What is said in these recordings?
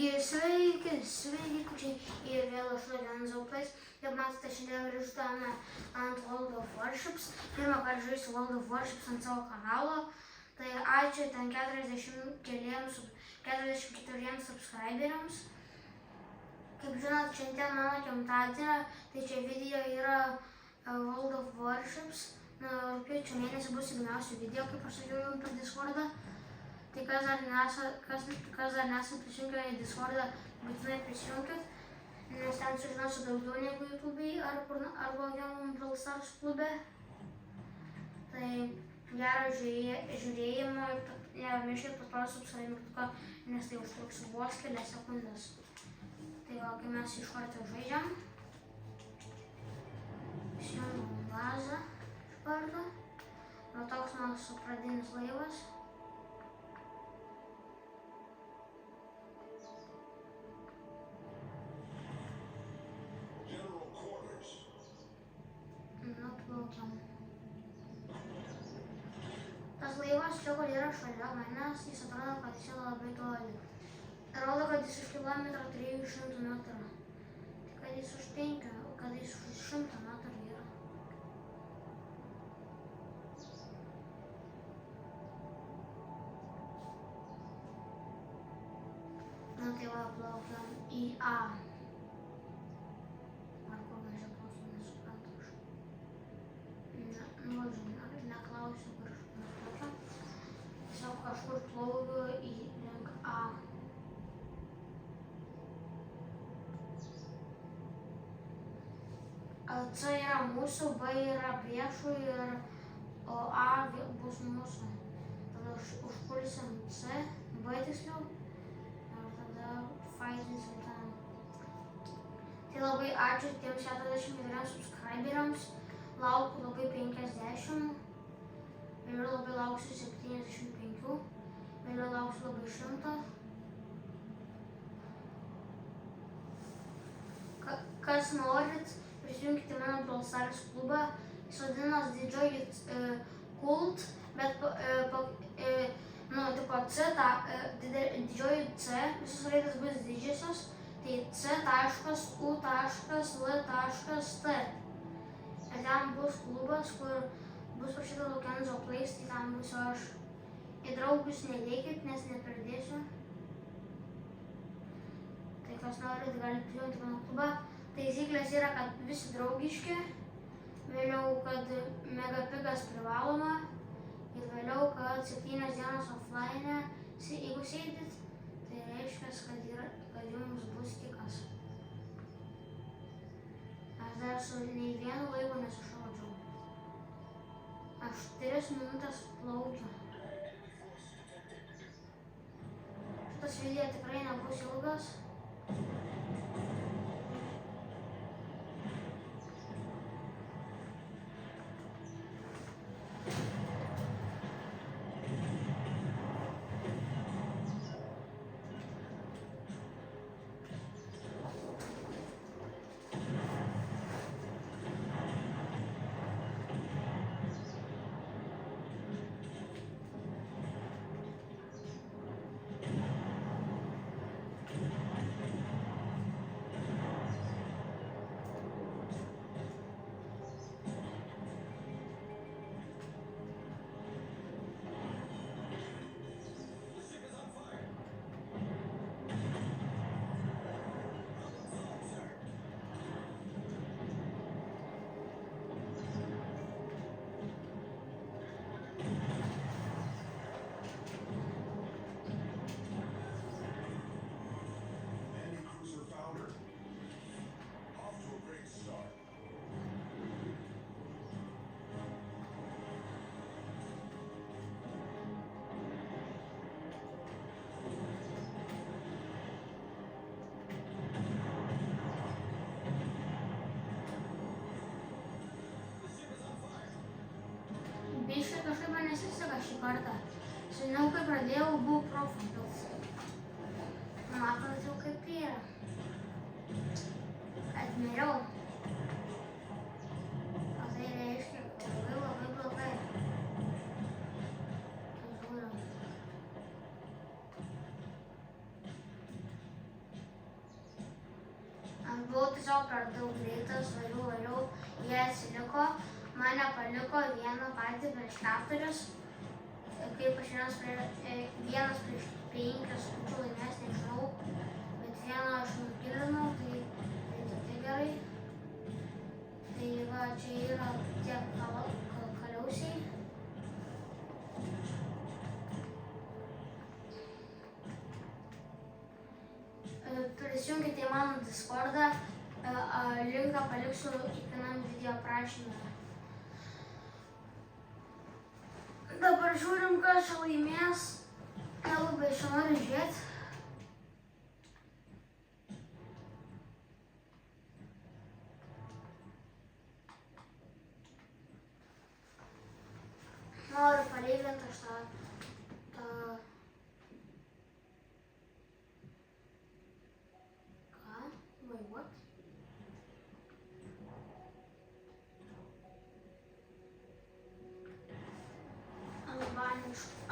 Taigi sveiki, kučiai ir vėl aš Lorenzo Plays. Kaip matote, šiandien grįžtame ant World of Warships. Pirmą kartą žaisiu World of Warships ant savo kanalo. Tai ačiū ten 44 subscriberiams. Kaip žinot, šiandien mano gimtadienio, tai čia video yra World of Warships. Rugpjūčio mėnesį bus įdomiausių video, kaip aš sakiau jums per Discordą. Tai kas dar nesat prisijungę į Discordą, būtinai prisijunkit, nes ten sužinosiu daugiau negu YouTube'ai ar kokiam Brawl Stars klube. Tai gero žiūrėjimo ir nepamirškit paspausti subscribe mygtuką, nes tai užtruks vos kelias sekundės. Tai va, kai mes iš karto žaidžiam. Įsijungiam bazą iš karto. Va toks mūsų pradinis laivas. Nuplaukiam. Tas laivas čia, kur yra šalia manęs, jis atrodo, kad jis yra labai toli. Rodo, kad jis už kilometrą 300 metrų. Tai kad jis už 5, o kad jis už 100 metrų yra. Na tai va, plaukiam į A. Ar kur mes čia plaukiam, nesuprantu aš. Neklausiu, kur mes plaukiam. Tiesiog kažkur plaukiu į link A. C yra mūsų, B yra priešų, o A bus mūsų. Tada užpulsim C, B tiksliau. Ir tada fightinsim ten. Tai labai ačiū tiems 44 subscriberiams. Laukiu labai 50. Vėliau labai lauksiu 75. Vėliau lauksiu labai 100. Kas norit, prisijunkite mano Brawl Stars klubą. Jis vadinas didžioji kult, bet tipo C, didžioji C, visos raidės bus didžiosios, tai C.U.L.T. Ir ten bus klubas, kur bus parašyta Lorenzo Plays, tai ten būsiu aš. Į draugus nedėkit, nes nepridėsiu. Tai kas norit, galite prisijungti mano klubą. Taisyklės yra, kad visi draugiški, vėliau, kad megapigas privaloma ir vėliau, kad 7 dienos offline, jeigu sėdit, tai reiškia, kad jums bus kikas. Aš dar su nei vienu laivu nesušaudžiau. Aš 3 minutės plaukiu. Šitas video tikrai nebus ilgas. Biškai kažkaip man nesiseka šį kartą. Seniau, kai pradėjau, buvau profilis. Matot jau kaip yra. Atmiriau. O tai reiškia, kad labai blogai. Žiūriu. Buvau tiesiog per daug greitas, variau, jie atsiliko, mane paliko vieną patį prieš 4, kaip aš vienas prieš 5 būčiau laimėjęs, nežinau, bet vieną aš nukilinau, tai tikrai gerai. Tai va, čia yra tie kaliausiai. Prisijunkite į mano Discordą, linką paliksiu kiekvienam video aprašyme. Dabar žiūrim, kas čia laimės. Nelabai čia noriu žiūrėti. Noriu palyginti aš tą... Ką? Wait, what?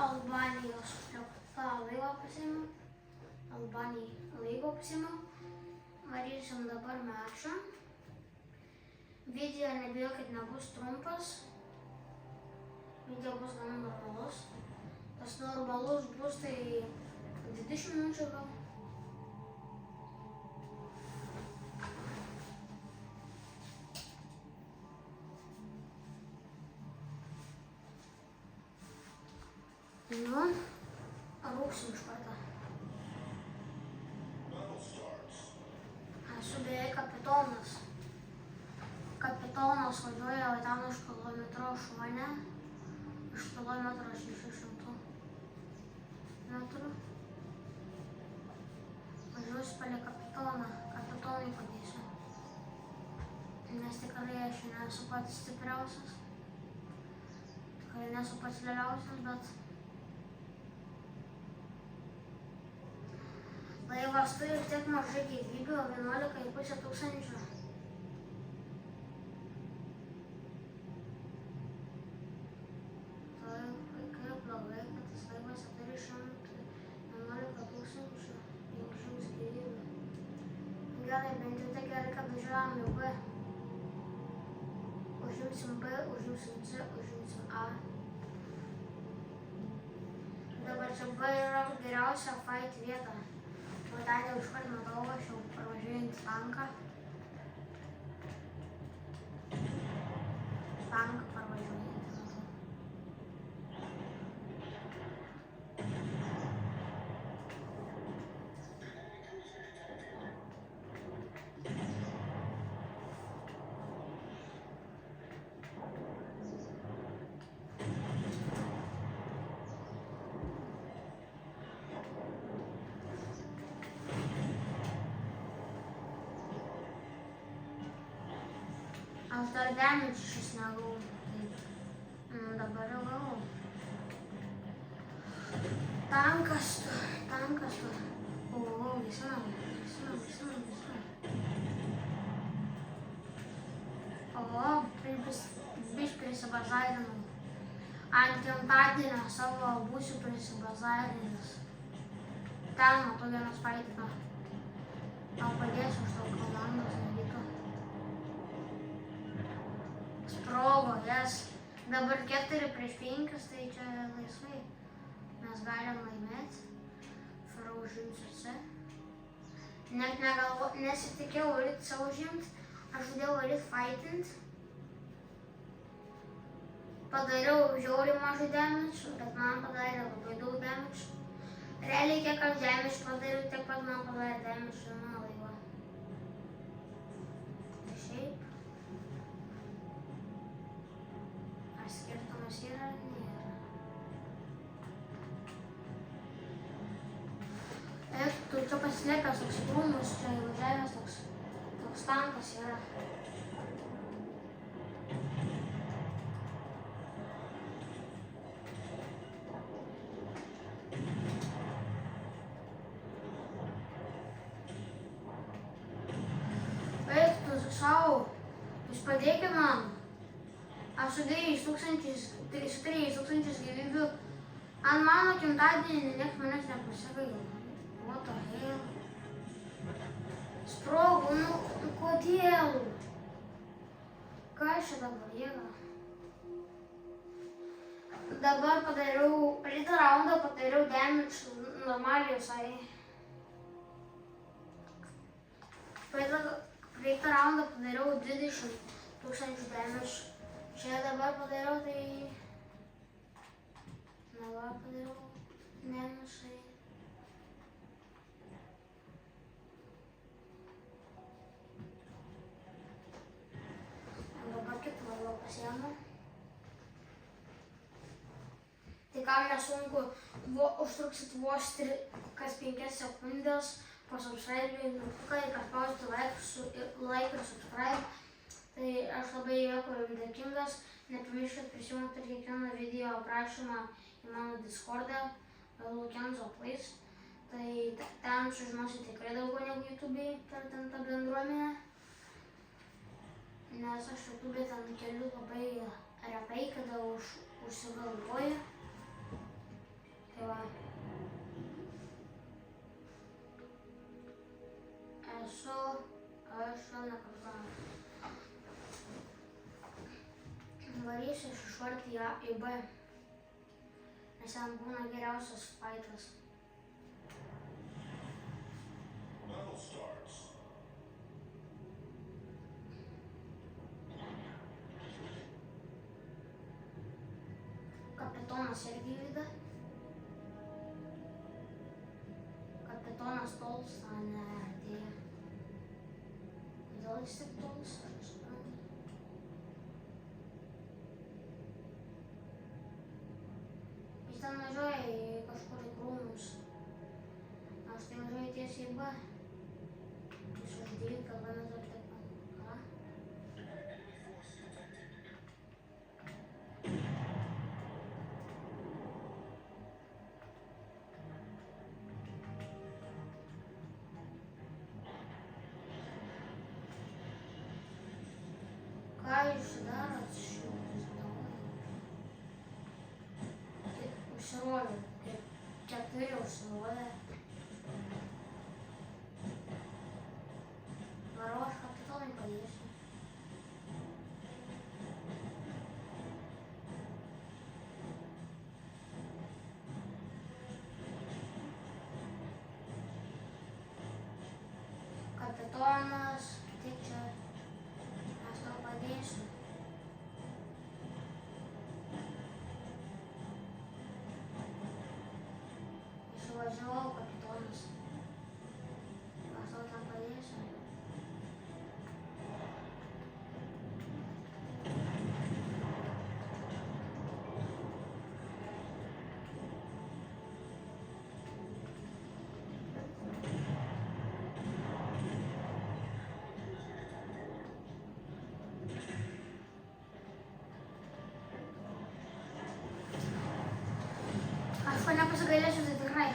Albanijos laivą pasiėmiau. Varysim dabar mečą. Video nebijokit nebus trumpas. Video bus gana normalus. Tas normalus bus tai 20 minučių gal. Nu, rūksim iš karto. Esu beveik kapitonas. Kapitonas važiuoja ten už kilometro 8, už kilometro 600 metrų. Važiuosiu palei kapitoną, kapitonui padėsiu. Nes tikrai aš nesu pats stipriausias. Tikrai nesu pats lieliausias, bet laivas turi tiek mažai gyvybių, 11,5 tūkstančių. Tai kaip blogai, kad tas laivas turi 11,500 gyvybių. Gerai, bent jau tai gerai, kad važiuojam jau B. Užimsim B, užimsim C, užimsim A. Dabar čia B yra geriausia fight vieta. O ten jau iškart matau, aš jau pravažiuojant tanką. Tanką pravažiuojant matau. Aš dar damage šis negavau. Dabar jau gavau. Tankas tu. O, gesinam. O, biškį prisibazairinau. Ant gimtadienio savo būsiu prisibazairinęs. Ten matau vienas faitina. Tau padėsiu už tavo komandos nevyko. Sprogo, jas. Dabar 4-5, tai čia laisvai. Mes galim laimėti. Farau užimsiu C. Net nesitikėjau varyt savo užimt. Aš žadėjau varyt fightant. Padariau žiauriai mažai damage, bet man padarė labai daug damage. Realiai kiek aš damage padariau, tiek pat man padarė damage viena laiva. Tai šiaip. Skirtumas yra, nėra. Tu čia pasislėpęs toks krūmus, čia įvažiavęs toks tankas yra. Eik tu sau, jūs padėkit man. Aš su 3,000 gyvybių. Ant mano gimtadienį nieks manęs nepasigailo. What the hell? Sprogų, Kodėl? Ką aš čia dabar yra? Dabar padariau, praeitą raundą padariau damage normaliai visai. Praeitą raundą padariau 20 000 damage. Čia dabar padariau tai... Dabar padariau nemažai. Dabar kitą vardą pasiėmu. Tai kam nesunku, užtruksit vos kas 5 sekundės, pasubscribe mygtuką ir paspausti like ir subscribe. Tai aš labai jums dėkingas. Nepamirškit prisijungti ir kiekvieną video aprašymą į mano Discordą Lukenzo Plays. Tai ten sužinosit tikrai daugiau negu YouTube'ai per ten tą bendruomenę. Nes aš YouTube'ai ten keliu labai retai, kada užsigalvoju. Tai va. Aš vėl nekartau. Varysiu iš išvarti į B. Nes ten būna geriausias fightas. Kapitonas irgi juda. Kapitonas tolsta, ne artėja. Kodėl jis tik tolsta? Aš suprantu. Jis ten važiuoja į kažkur į krūmus. Aš tai važiuoju tiesiai į B. Jis už 12 km taip. Ką? Ką jūs darot šiuos davai? Užsirodė, kaip 4 užsirodė. Varau aš kapitonai padėsiu. Kapitonas, tik čia. Aš tau padėsiu. Išvažiavau, kapitonas. Aš tau ten padėsiu. Aš ko nepasigailėsiu, tai tikrai.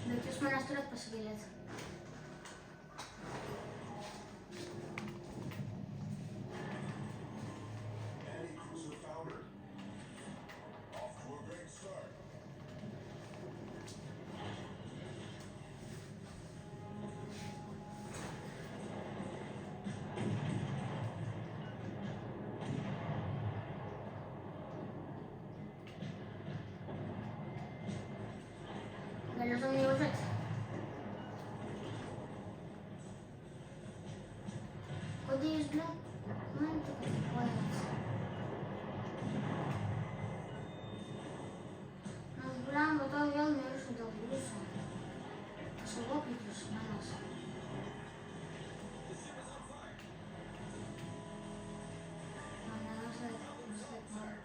Bet jūs manęs turit pasigailėti. Galėtum nevažiuoti. Kodėl jūs, man tik atipojat? Nors, blemba, tau vėl miršiu dėl jūsų. Pasaugokit jūs manęs. Manęs laik noriu.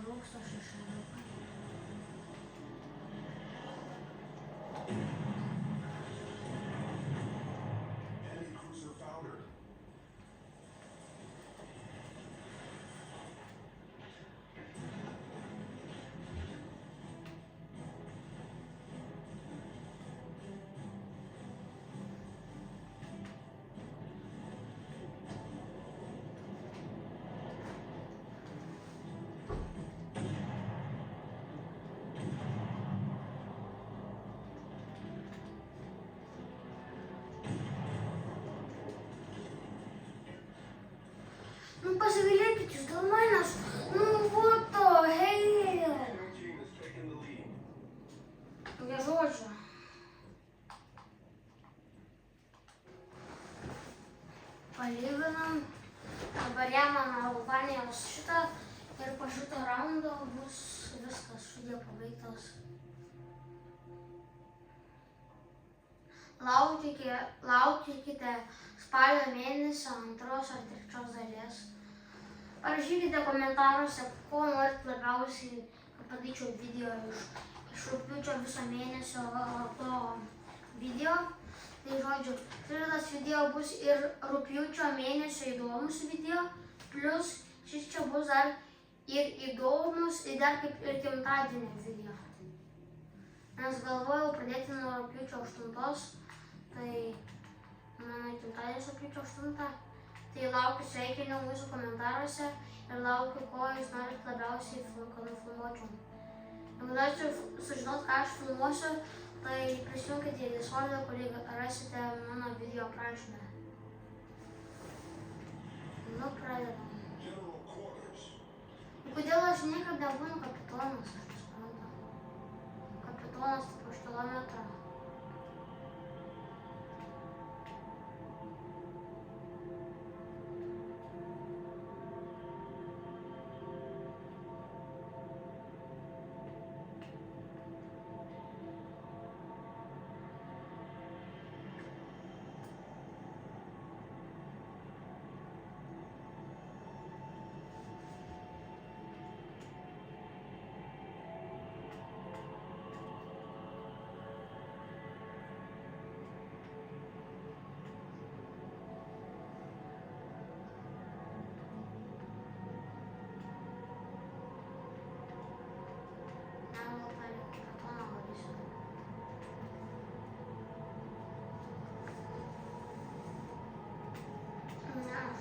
Rūksta šešėliuką. pasigailėkit jūs dėl manęs. Nu, what the hell? Tokie žodžiai. Palyginam. Dabar jam man Albanijos šitą ir po šito raundo bus viskas video pabaigtas. Laukite spalio mėnesio 2 ar 3 dalies. Parašykite komentaruose, ko norit labiausiai, kad padaryčiau video iš rugpjūčio viso mėnesio to video. Tai žodžiu, šitas video bus ir rugpjūčio mėnesio įdomus video, plus šis čia bus dar ir įdomus, ir dar kaip ir gimtadienio video. Nes galvojau pradėti nuo rugpjūčio 8, tai mano gimtadienis rugpjūčio 8. Tai laukiu sveikinimų mūsų komentaruose ir laukiu, ko jūs norit labiausiai, kad nufilmuočiau. Jeigu norite sužinoti, ką aš filmuosiu, tai prisijunkite į Discordą, kurį rasite mano video aprašyme. Nu, pradedam. Kodėl aš niekada nebūnu kapitonas, aš nesuprantu. Kapitonas taip už kilometrą.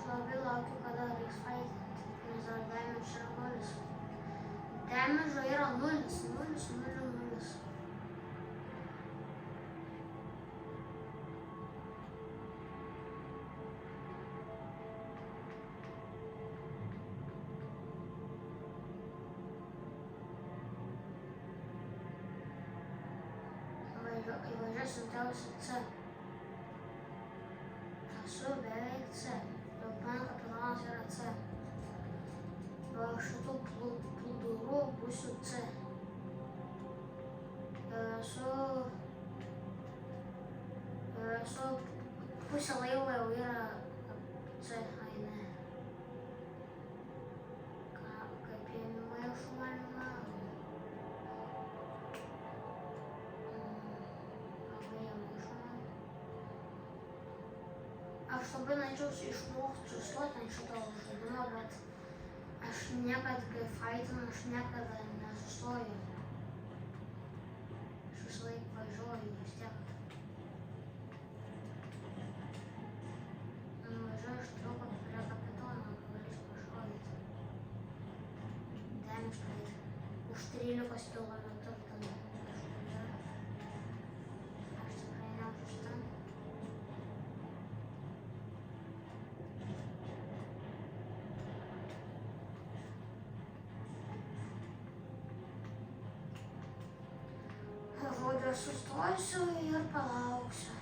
Labai laukiu, kada reiks faitinti, nes dar damage yra 0. Damage yra 0. Įvažiuosiu daugiausiai C. Esu beveik C. Mano kapitonas yra C. O šitų plūdurų būsiu C. Esu pusė laivo jau yra C. Ai ne. Kaip jie maišų manimą. Aš labai norėčiau išmokti sustoti ant šito žaidimo, bet aš niekad, kai faitinu, aš niekada nesustoju. Aš visą laiką važiuoju vis tiek. Nuvažiuoju iš trauko prie kapitono, galėsiu pašaudyti. Damage padaryti. Už 13 kilometrų ten kažkur. Aš tikrai neužu ten. Žodžiu, aš sustosiu ir palauksiu.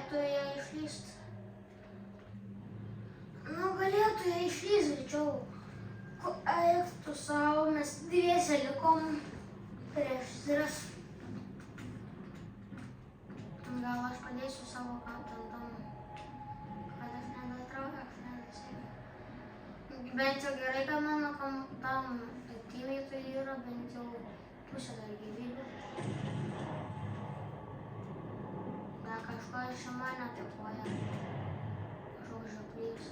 galėtų jie išlyst. Nu, galėtų jie išlyst greičiau. Eik tu savo, mes dviese likom prieš tris. Gal aš padėsiu savo kantantam, kad aš nedatraukiu, aš nedasėgiu. Bent jau gerai, kad mano tam teammate'ui yra bent jau pusė dar gyvybių. Gal kažko iš mane atakuoja. Kažkoks žioplys.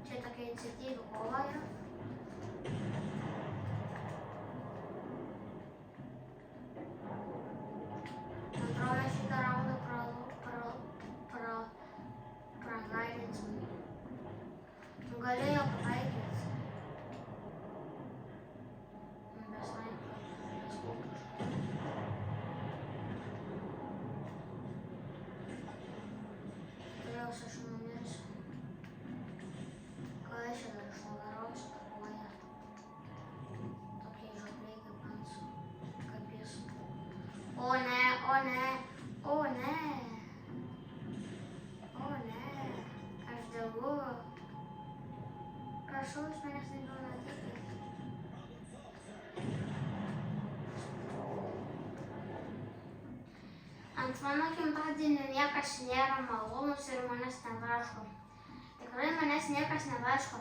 Čia tokia iniciatyva kova yra. Atrodo, šitą raundą pragaidinsim. Galėjo pataikyti. Be snaiperio, be kulkos. Turėjausi aš numirsiu. Ką aš čia dar iš nugaros atakuoja? Tokie žiopliai kaip Hansu, kaip jis. O ne, o ne, o ne. O ne, aš degu. Prašau, iš manęs nebematykit. Ant mano gimtadienio niekas nėra malonus ir manęs nevaško. Tikrai manęs niekas nevaško.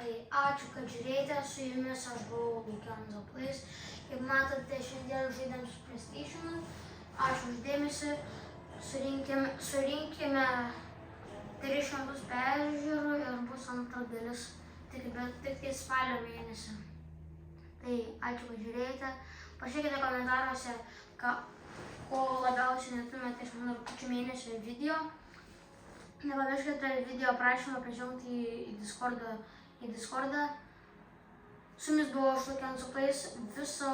Tai ačiū, kad žiūrėjote, su jumis aš buvau Lukianzo Plays. Kaip matote, šiandien žaidėm su PlayStationu. Ačiū už dėmesį. Surinkime 300 peržiūrų ir bus antra dalis. Tik spalio mėnesį. Tai ačiū, kad žiūrėjote. Pažiūrėkite komentaruose, ko labiausiai netumėte iš mano rugpjūčio mėnesio video. Nepamirškite video aprašymą prisijungti į Discordą. Su jumis buvo aš Lukianzo Plays. Viso